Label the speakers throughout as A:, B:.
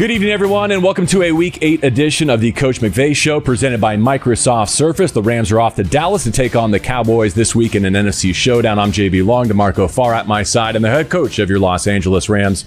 A: Good evening, everyone, and welcome to a Week 8 edition of the Coach McVay Show, presented by Microsoft Surface. The Rams are off to Dallas to take on the Cowboys this week in an NFC showdown. I'm JB Long, D'Marco Farr at my side, and the head coach of your Los Angeles Rams,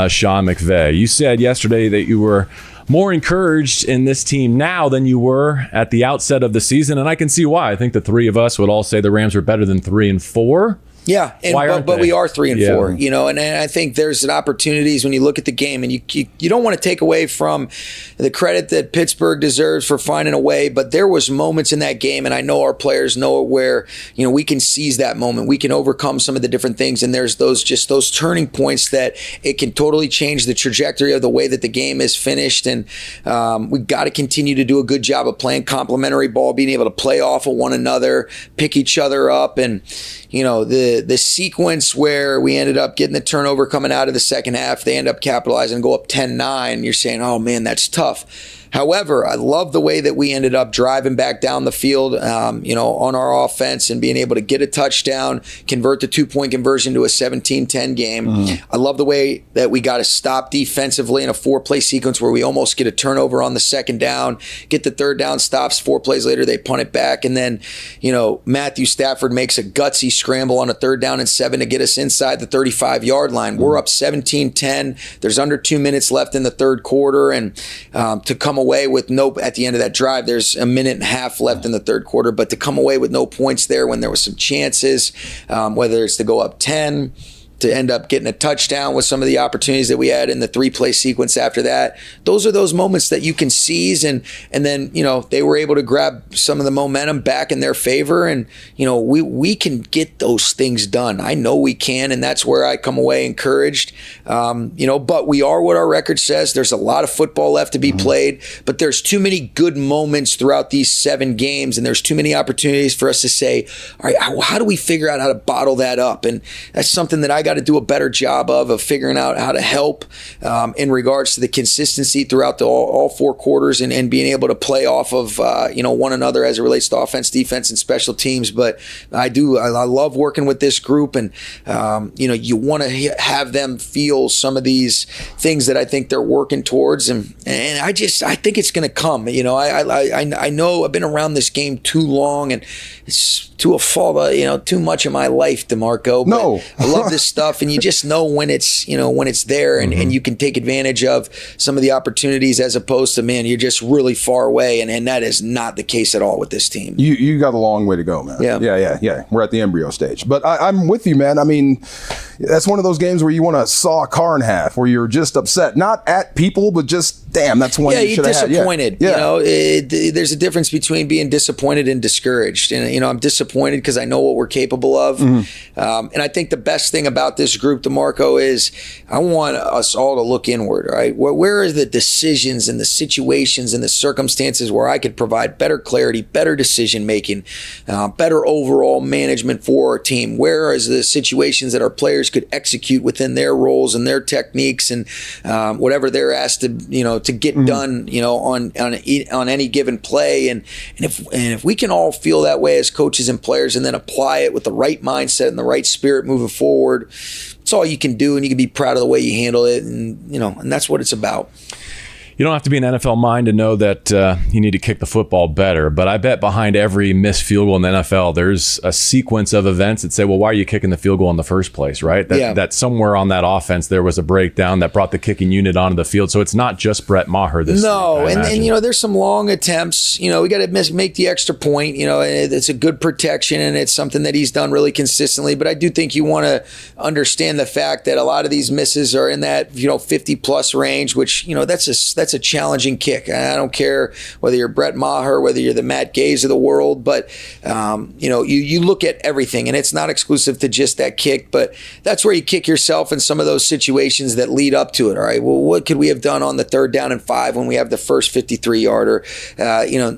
A: Sean McVay. You said yesterday that you were more encouraged in this team now than you were at the outset of the season, and I can see why. I think the three of us would all say the Rams are better than 3-4.
B: Yeah, but we are 3-4, you know, and I think there's opportunities when you look at the game, and you don't want to take away from the credit that Pittsburgh deserves for finding a way, but there was moments in that game, and I know our players know where, you know, we can seize that moment, we can overcome some of the different things, and there's those turning points that it can totally change the trajectory of the way that the game is finished, and we've got to continue to do a good job of playing complementary ball, being able to play off of one another, pick each other up, and you know, the sequence where we ended up getting the turnover coming out of the second half, they end up capitalizing and go up 10-9. You're saying, oh, man, that's tough. However, I love the way that we ended up driving back down the field, you know, on our offense and being able to get a touchdown, convert the 2-point conversion to a 17-10 game. I love the way that we got to stop defensively in a 4-play sequence where we almost get a turnover on the second down, get the third down stops, 4 plays later, they punt it back. And then, you know, Matthew Stafford makes a gutsy scramble on a 3rd down and 7 to get us inside the 35-yard line. We're up 17-10. There's under 2 minutes left in the third quarter. And to come away with at the end of that drive, there's a minute and a half left in the third quarter, but to come away with no points there when there was some chances, whether it's to go up 10, to end up getting a touchdown with some of the opportunities that we had in the 3-play sequence after that. Those are those moments that you can seize, and then, you know, they were able to grab some of the momentum back in their favor, and, you know, we can get those things done. I know we can, and that's where I come away encouraged. You know, but we are what our record says. There's a lot of football left to be played, but there's too many good moments throughout these 7 games, and there's too many opportunities for us to say, all right, how do we figure out how to bottle that up? And that's something that I got to do a better job of figuring out how to help in regards to the consistency throughout all 4 quarters and being able to play off of you know, one another as it relates to offense, defense, and special teams. But I love working with this group, and you know, you want to have them feel some of these things that I think they're working towards, and I think it's going to come. You know, I know I've been around this game too long, and it's to a fault, you know, too much of my life, D'Marco.
C: No,
B: I love this stuff, and you just know when it's, you know, when it's there, and you can take advantage of some of the opportunities, as opposed to, man, you're just really far away, and that is not the case at all with this team.
C: You got a long way to go, man. Yeah. We're at the embryo stage, but I'm with you, man. I mean, that's one of those games where you want to saw a car in half, where you're just upset, not at people, but just, damn, that's one you should have had.
B: You're disappointed. You know, there's a difference between being disappointed and discouraged. And, you know, I'm disappointed because I know what we're capable of. And I think the best thing about this group, D'Marco, is I want us all to look inward, right? Where are the decisions and the situations and the circumstances where I could provide better clarity, better decision making, better overall management for our team? Where is the situations that our players could execute within their roles and their techniques and whatever they're asked to, you know, to get done, you know, on any given play, and if we can all feel that way as coaches and players, and then apply it with the right mindset and the right spirit moving forward, it's all you can do, and you can be proud of the way you handle it, and you know, and that's what it's about.
A: You don't have to be an NFL mind to know that you need to kick the football better, but I bet behind every missed field goal in the NFL, there's a sequence of events that say, well, why are you kicking the field goal in the first place, right? That somewhere on that offense, there was a breakdown that brought the kicking unit onto the field. So it's not just Brett Maher this week,
B: and you know, there's some long attempts. You know, we got to make the extra point. You know, it's a good protection, and it's something that he's done really consistently. But I do think you want to understand the fact that a lot of these misses are in that, you know, 50+ range, which, you know, that's a challenging kick. I don't care whether you're Brett Maher, whether you're the Matt Gaze of the world, but you know, you look at everything, and it's not exclusive to just that kick, but that's where you kick yourself in some of those situations that lead up to it. All right, well, what could we have done on the 3rd down and 5 when we have the first 53-yarder? You know,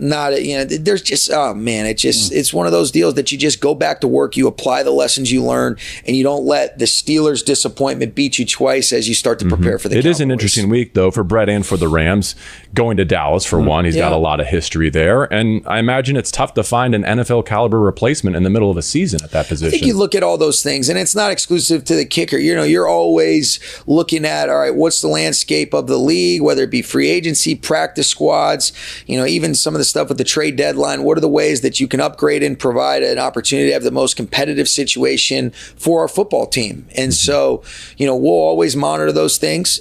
B: there's just, oh man, it's one of those deals that you just go back to work, you apply the lessons you learn, and you don't let the Steelers' disappointment beat you twice as you start to prepare for the Cowboys.
A: It is an interesting week, though, for Brett and for the Rams, going to Dallas for one. He's got a lot of history there. And I imagine it's tough to find an NFL caliber replacement in the middle of a season at that position.
B: I think you look at all those things, and it's not exclusive to the kicker. You're always looking at, all right, what's the landscape of the league, whether it be free agency, practice squads, even some of the stuff with the trade deadline. What are the ways that you can upgrade and provide an opportunity to have the most competitive situation for our football team? And so, we'll always monitor those things.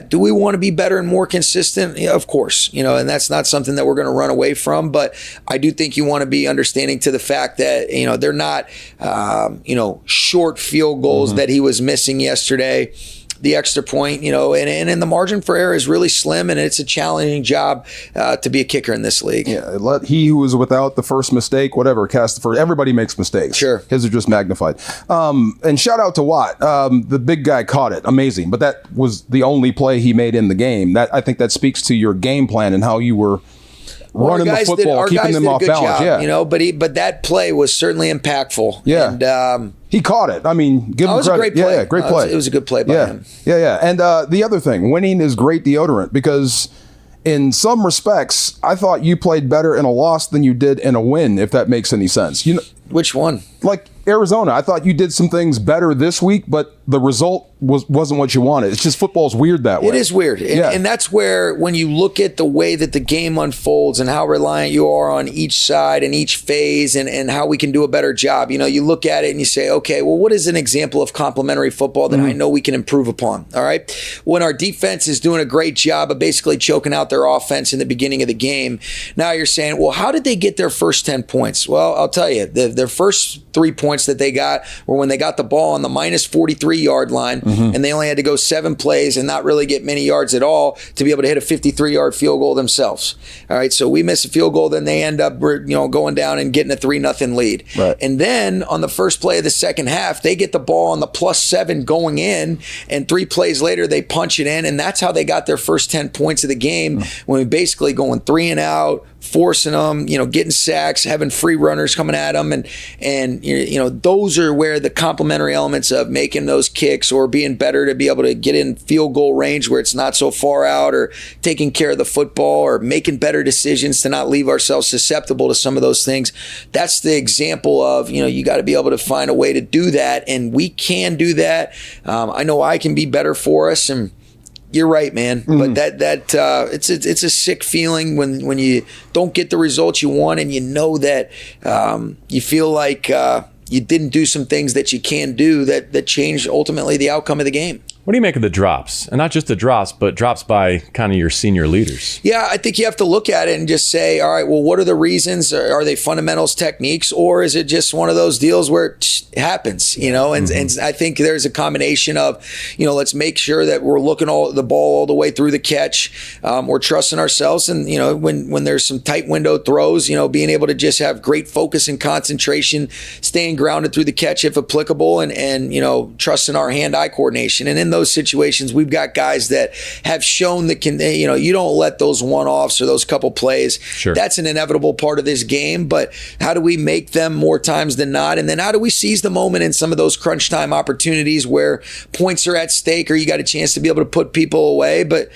B: Do we want to be better and more consistent? Yeah, of course, and that's not something that we're going to run away from. But I do think you want to be understanding to the fact that, they're not, short field goals that he was missing yesterday. The extra point, and the margin for error is really slim, and it's a challenging job to be a kicker in this league.
C: Yeah, let he who was without the first mistake, whatever, cast the first. Everybody makes mistakes.
B: Sure.
C: His are just magnified. And shout out to Watt. The big guy caught it. Amazing. But that was the only play he made in the game. I think that speaks to your game plan and how you were running the football, keeping them off balance.
B: Job, but that play was certainly impactful.
C: Yeah.
B: And,
C: he caught it. I mean, give him credit.
B: It was a great play.
C: Yeah, great play.
B: It was a good play by him.
C: Yeah. And the other thing, winning is great deodorant, because in some respects, I thought you played better in a loss than you did in a win, if that makes any sense.
B: Which one?
C: Like Arizona, I thought you did some things better this week, but the result wasn't what you wanted. It's just football's weird that way.
B: It is weird. And that's where, when you look at the way that the game unfolds and how reliant you are on each side and each phase and how we can do a better job, you look at it and you say, okay, well, what is an example of complementary football that I know we can improve upon? All right. When our defense is doing a great job of basically choking out their offense in the beginning of the game, now you're saying, well, how did they get their first 10 points? Well, I'll tell you, their first 3 points that they got were when they got the ball on the minus 43-yard line, and they only had to go 7 plays and not really get many yards at all to be able to hit a 53-yard field goal themselves. All right, so we miss a field goal, then they end up going down and getting a 3-0 lead.
C: Right.
B: And then on the first play of the second half, they get the ball on the +7 going in, and 3 plays later they punch it in, and that's how they got their first 10 points of the game, when we basically going 3 and out, forcing them, getting sacks, having free runners coming at them, and those are where the complementary elements of making those kicks or being better to be able to get in field goal range where it's not so far out, or taking care of the football, or making better decisions to not leave ourselves susceptible to some of those things. That's the example of, you got to be able to find a way to do that, and we can do that. I know I can be better for us, and you're right, man. But it's a sick feeling when you don't get the results you want, and that you feel like you didn't do some things that you can do that change ultimately the outcome of the game.
A: What do you make of the drops? And not just the drops, but drops by kind of your senior leaders. Yeah,
B: I think you have to look at it and just say, all right, well, what are the reasons? Are they fundamentals, techniques, or is it just one of those deals where it happens, And I think there's a combination of, let's make sure that we're looking the ball all the way through the catch. We're trusting ourselves. And, when there's some tight window throws, being able to just have great focus and concentration, staying grounded through the catch if applicable, and trusting our hand-eye coordination. And in those situations, we've got guys that have shown that you don't let those one-offs or those couple plays.
A: Sure.
B: That's an inevitable part of this game, but how do we make them more times than not? And then how do we seize the moment in some of those crunch time opportunities where points are at stake or you got a chance to be able to put people away? But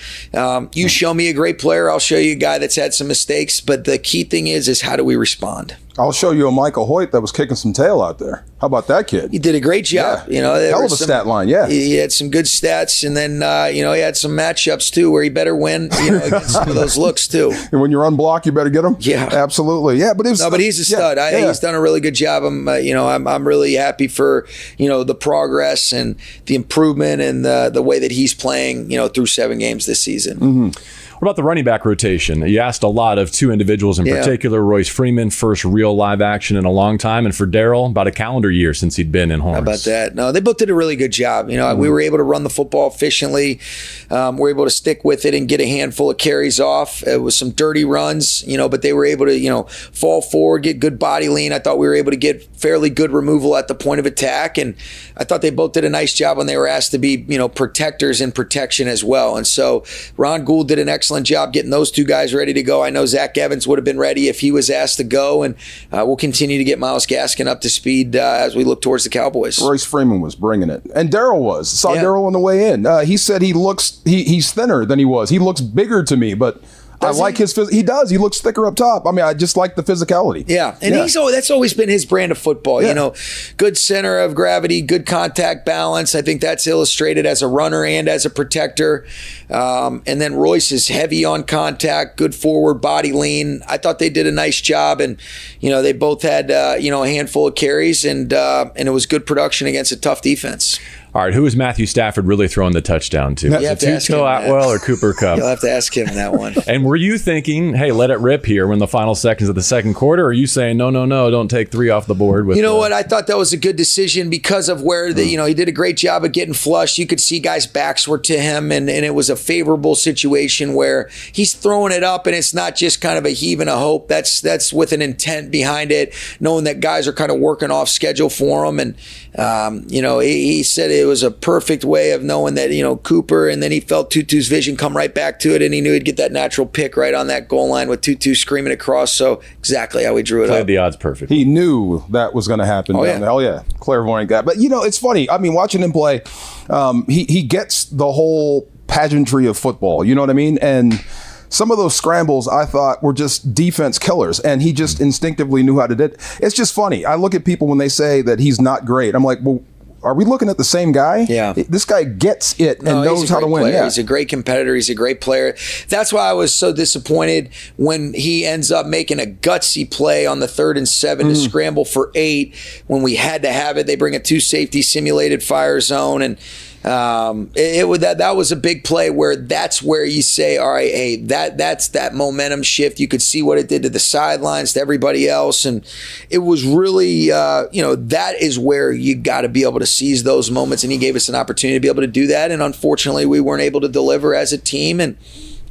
B: you show me a great player, I'll show you a guy that's had some mistakes. But the key thing is how do we respond?
C: I'll show you a Michael Hoyt that was kicking some tail out there. How about that kid?
B: He did a great job.
C: Yeah. Hell of a stat line, yeah.
B: He had some good stats, and then, he had some matchups, too, where he better win, against some of those looks, too.
C: And when you're unblocked, you better get him?
B: Yeah.
C: Absolutely. Yeah, but
B: he's a stud. He's done a really good job. I'm really happy for, the progress and the improvement and the way that he's playing, through 7 games this season.
A: Mm-hmm. What about the running back rotation? You asked a lot of 2 individuals in particular. Royce Freeman, first real live action in a long time. And for Darrell, about a calendar year since he'd been in Horns.
B: How about that? No, they both did a really good job. We were able to run the football efficiently. We were able to stick with it and get a handful of carries off. It was some dirty runs, but they were able to, fall forward, get good body lean. I thought we were able to get fairly good removal at the point of attack. And I thought they both did a nice job when they were asked to be, protectors in protection as well. And so Ron Gould did an excellent job getting those 2 guys ready to go. I know Zach Evans would have been ready if he was asked to go. And we'll continue to get Myles Gaskin up to speed as we look towards the Cowboys.
C: Royce Freeman was bringing it, and Daryl saw Daryl on the way in. He said he's thinner than he was. He looks bigger to me, but I like his he does. He looks thicker up top. I mean, I just like the physicality.
B: Yeah, and that's always been his brand of football. You know, good center of gravity, good contact balance. I think that's illustrated as a runner and as a protector. And then Royce is heavy on contact, good forward body lean. I thought they did a nice job, and they both had a handful of carries, and it was good production against a tough defense.
A: All right, who is Matthew Stafford really throwing the touchdown to?
B: You have to ask him
A: Atwell or Cooper Kupp?
B: You'll have to ask him that one.
A: And were you thinking, hey, let it rip here in the final seconds of the second quarter? Or are you saying, no, don't take 3 off the board? With
B: what? I thought that was a good decision because of where he did a great job of getting flushed. You could see guys' backs were to him, and it was a favorable situation where he's throwing it up, and it's not just kind of a heave and a hope. That's with an intent behind it, knowing that guys are kind of working off schedule for him. And, he said it was a perfect way of knowing that, Cooper, and then he felt Tutu's vision come right back to it, and he knew he'd get that natural pick right on that goal line with Tutu screaming across. So exactly how he drew it up.
A: Played the odds perfect.
C: He knew that was going to happen. Oh, yeah. Clairvoyant guy. But, it's funny. I mean, watching him play, he gets the whole pageantry of football. You know what I mean? And some of those scrambles I thought were just defense killers, and he just instinctively knew how to do it. It's just funny. I look at people when they say that he's not great. I'm like, well, are we looking at the same guy?
B: Yeah.
C: This guy gets it and knows how to win.
B: Yeah. He's a great competitor. He's a great player. That's why I was so disappointed when he ends up making a gutsy play on the 3rd and 7 to scramble for 8 when we had to have it. They bring a 2-safety simulated fire zone, and that was a big play where that's where you say, all right, hey, that's that momentum shift. You could see what it did to the sidelines, to everybody else, and it was really that is where you got to be able to seize those moments, and he gave us an opportunity to be able to do that, and unfortunately we weren't able to deliver as a team, and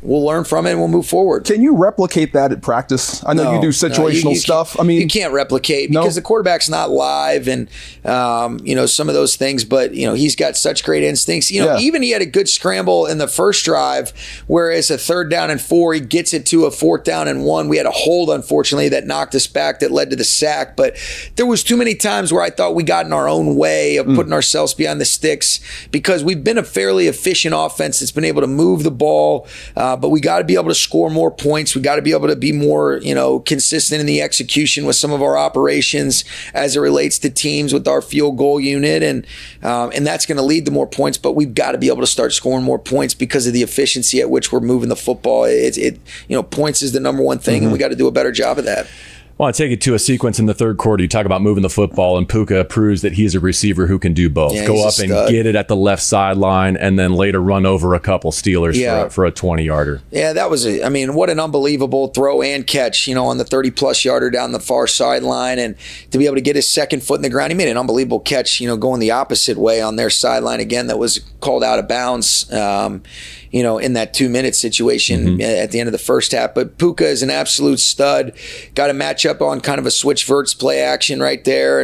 B: we'll learn from it and we'll move forward.
C: Can you replicate that at practice? I know you do situational stuff. I mean,
B: you can't replicate because the quarterback's not live, and some of those things. But he's got such great instincts. Even he had a good scramble in the first drive, where it's a 3rd down and 4. He gets it to a 4th down and 1. We had a hold, unfortunately, that knocked us back, that led to the sack. But there was too many times where I thought we got in our own way of putting ourselves behind the sticks, because we've been a fairly efficient offense that's been able to move the ball. But we got to be able to score more points. We got to be able to be more, consistent in the execution with some of our operations as it relates to teams with our field goal unit, and that's going to lead to more points. But we've got to be able to start scoring more points because of the efficiency at which we're moving the football. Points is the number one thing, and we got to do a better job of that.
A: I want to take it to a sequence in the third quarter. You talk about moving the football, and Puka proves that he's a receiver who can do both.
B: Yeah,
A: go up and get it at the left sideline, and then later run over a couple Steelers for a 20-yarder.
B: Yeah, that was what an unbelievable throw and catch, on the 30-plus yarder down the far sideline, and to be able to get his second foot in the ground. He made an unbelievable catch, going the opposite way on their sideline again. That was called out of bounds. In that 2-minute situation at the end of the first half. But Puka is an absolute stud. Got a matchup on kind of a switch verts play action right there.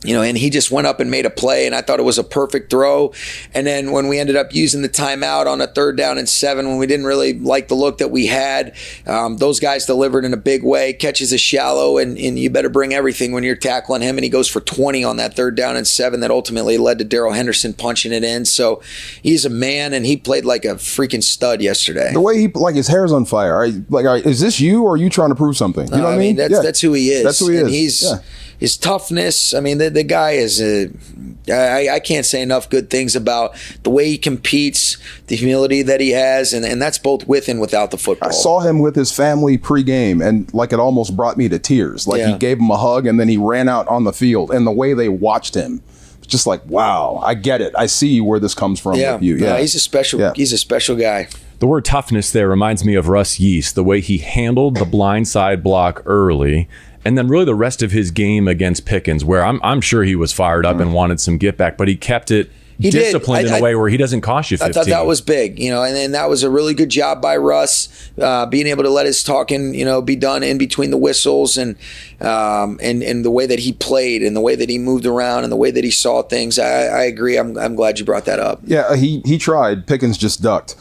B: And he just went up and made a play, and I thought it was a perfect throw. And then when we ended up using the timeout on a 3rd down and 7, when we didn't really like the look that we had, those guys delivered in a big way. Catches a shallow, and you better bring everything when you're tackling him. And he goes for 20 on that 3rd down and 7 that ultimately led to Darrell Henderson punching it in. So he's a man, and he played like a freaking stud yesterday.
C: The way his hair's on fire. Is this you, or are you trying to prove something? You know what I mean?
B: That's who he is.
C: That's who he is.
B: And he's his toughness. The guy is I can't say enough good things about the way he competes, the humility that he has, and that's both with and without the football.
C: I saw him with his family pregame, and it almost brought me to tears. He gave him a hug, and then he ran out on the field, and the way they watched him, just wow, I get it. I see where this comes from with you. Yeah,
B: he's a special guy.
A: The word toughness there reminds me of Russ Yeast, the way he handled the blindside block early. And then really the rest of his game against Pickens, where I'm sure he was fired up and wanted some get back, but he kept it disciplined in a way where he doesn't cost you 15.
B: I thought that was big, and that was a really good job by Russ, being able to let his talking, be done in between the whistles, and the way that he played, and the way that he moved around, and the way that he saw things. I agree. I'm glad you brought that up.
C: Yeah, he tried. Pickens just ducked.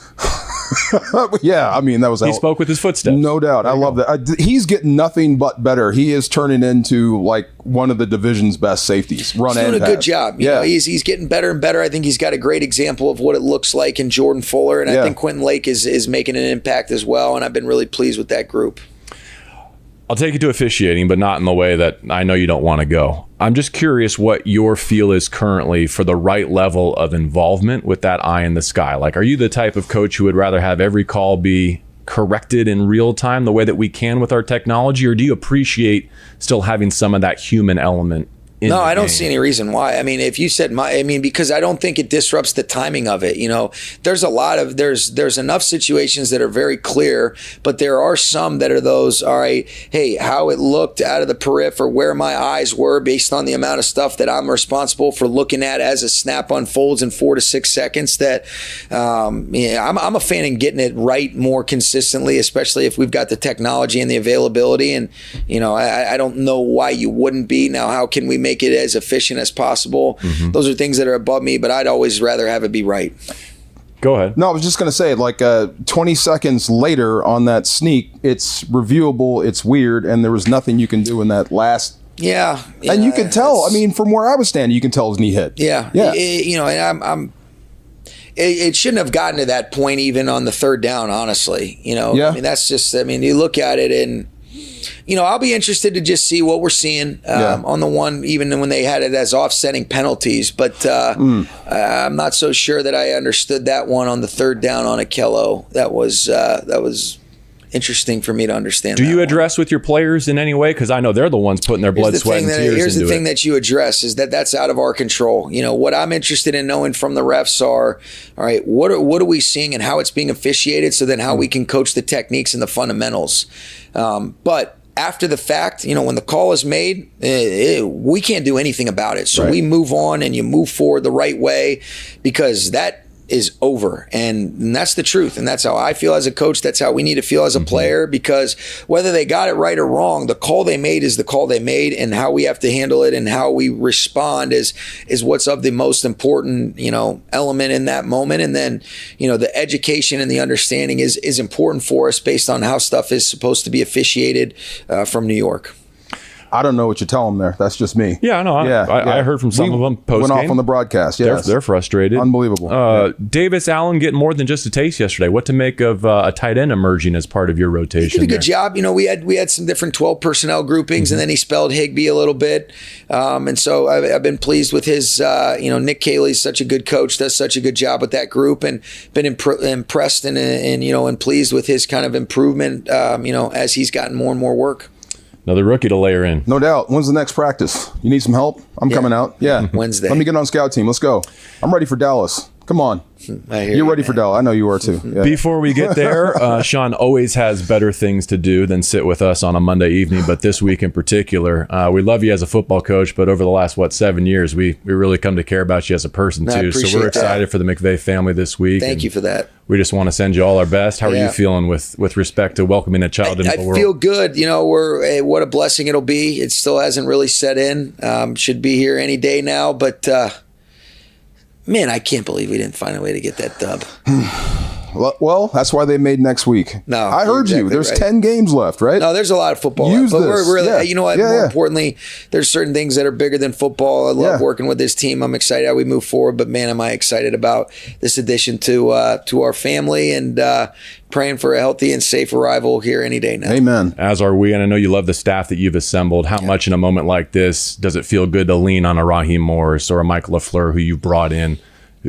C: Yeah, I mean, that was
A: he spoke with his footsteps.
C: No doubt. I love that. He's getting nothing but better. He is turning into like one of the division's best safeties. He's doing a good
B: job. You know, he's getting better and better. I think he's got a great example of what it looks like in Jordan Fuller, and I think Quentin Lake is making an impact as well, and I've been really pleased with that group.
A: I'll take you to officiating, but not in the way that I know you don't want to go. I'm just curious what your feel is currently for the right level of involvement with that eye in the sky. Like, are you the type of coach who would rather have every call be corrected in real time the way that we can with our technology, or do you appreciate still having some of that human element? No,
B: I don't see any reason why. I mean, if you said because I don't think it disrupts the timing of it. You know, there's there's enough situations that are very clear, but there are some that are those, all right, hey, how it looked out of the periphery, or where my eyes were based on the amount of stuff that I'm responsible for looking at as a snap unfolds in 4 to 6 seconds. That, I'm a fan in getting it right more consistently, especially if we've got the technology and the availability. And, you know, I don't know why you wouldn't be. Now, how can we make it as efficient as possible? Mm-hmm. Those are things that are above me, but I'd always rather have it be right.
A: Go ahead.
C: No, I was just going to say, like 20 seconds later on that sneak, it's reviewable, it's weird, and there was nothing you can do in that last.
B: Yeah.
C: And you can tell, I mean, from where I was standing, you can tell his knee hit.
B: Yeah. You know, and it shouldn't have gotten to that point even on the third down, honestly. You know, I mean, that's just, I mean, you look at it and, you know, I'll be interested to just see what we're seeing on the one, even when they had it as offsetting penalties. But I'm not so sure that I understood that one on the third down on Akello. That was interesting for me to understand.
A: Do you address with your players in any way? Because I know they're the ones putting their blood, sweat, and tears into it.
B: Here's the thing that you address is that's out of our control. You know, what I'm interested in knowing from the refs are, all right, what are we seeing and how it's being officiated, so then how we can coach the techniques and the fundamentals. But after the fact, you know, when the call is made, we can't do anything about it. So we move on and you move forward the right way, because that is over. And that's the truth. And that's how I feel as a coach. That's how we need to feel as a player, because whether they got it right or wrong, the call they made is the call they made, and how we have to handle it and how we respond is what's of the most important, you know, element in that moment. And then, you know, the education and the understanding is important for us based on how stuff is supposed to be officiated from New York.
C: I don't know what you tell them there. That's just me.
A: Yeah, no, I heard from some of them post-game.
C: Went off on the broadcast, yes.
A: They're frustrated.
C: Unbelievable.
A: Davis Allen getting more than just a taste yesterday. What to make of a tight end emerging as part of your rotation?
B: He did a good job. You know, we had some different 12 personnel groupings, and then he spelled Higbee a little bit. And so I've been pleased with his, you know, Nick Caley's such a good coach, does such a good job with that group, and been impressed and you know, and pleased with his kind of improvement, you know, as he's gotten more and more work.
A: Another rookie to layer in.
C: No doubt. When's the next practice? You need some help? I'm coming out. Yeah.
B: Wednesday.
C: Let me get on scout team. Let's go. I'm ready for Dallas. Come on. You're ready for Dallas. I know you are too. Yeah.
A: Before we get there, Sean always has better things to do than sit with us on a Monday evening, but this week in particular, we love you as a football coach, but over the last, 7 years, we really come to care about you as a person too. So we're excited for the McVay family this week.
B: Thank you for that.
A: We just want to send you all our best. How are you feeling with respect to welcoming a child into the world?
B: I feel good. You know, what a blessing it'll be. It still hasn't really set in. Should be here any day now, but man, I can't believe we didn't find a way to get that dub.
C: Well, that's why they made next week.
B: No,
C: I heard exactly you. There's 10 games left, right?
B: No, there's a lot of football left. But we're really, you know what? More importantly, there's certain things that are bigger than football. I love working with this team. I'm excited how we move forward. But man, am I excited about this addition to our family, and praying for a healthy and safe arrival here any day now.
C: Amen.
A: As are we, and I know you love the staff that you've assembled. How much in a moment like this does it feel good to lean on a Raheem Morris or a Mike LaFleur who you've brought in,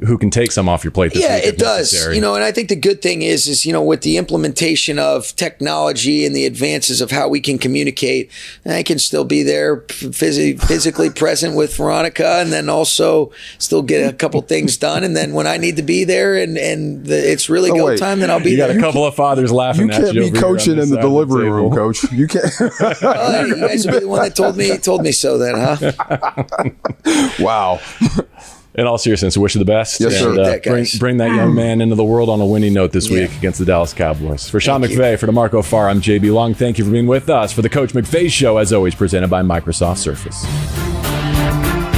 A: who can take some off your plate this week?
B: Yeah, it does. You know, and I think the good thing is, you know, with the implementation of technology and the advances of how we can communicate, I can still be there physically present with Veronica, and then also still get a couple things done. And then when I need to be there and it's really go time, then I'll be there.
A: You got a couple of fathers laughing at you.
C: You can't be coaching in the delivery room, Coach. You can't.
B: Well, you guys will be the one that told me so then, huh?
C: Wow.
A: In all seriousness, wish you the best.
C: Yes, sir.
A: Bring that young man into the world on a winning note this week against the Dallas Cowboys. For Sean McVay, for D'Marco Farr, I'm JB Long. Thank you for being with us for the Coach McVay Show, as always, presented by Microsoft Surface.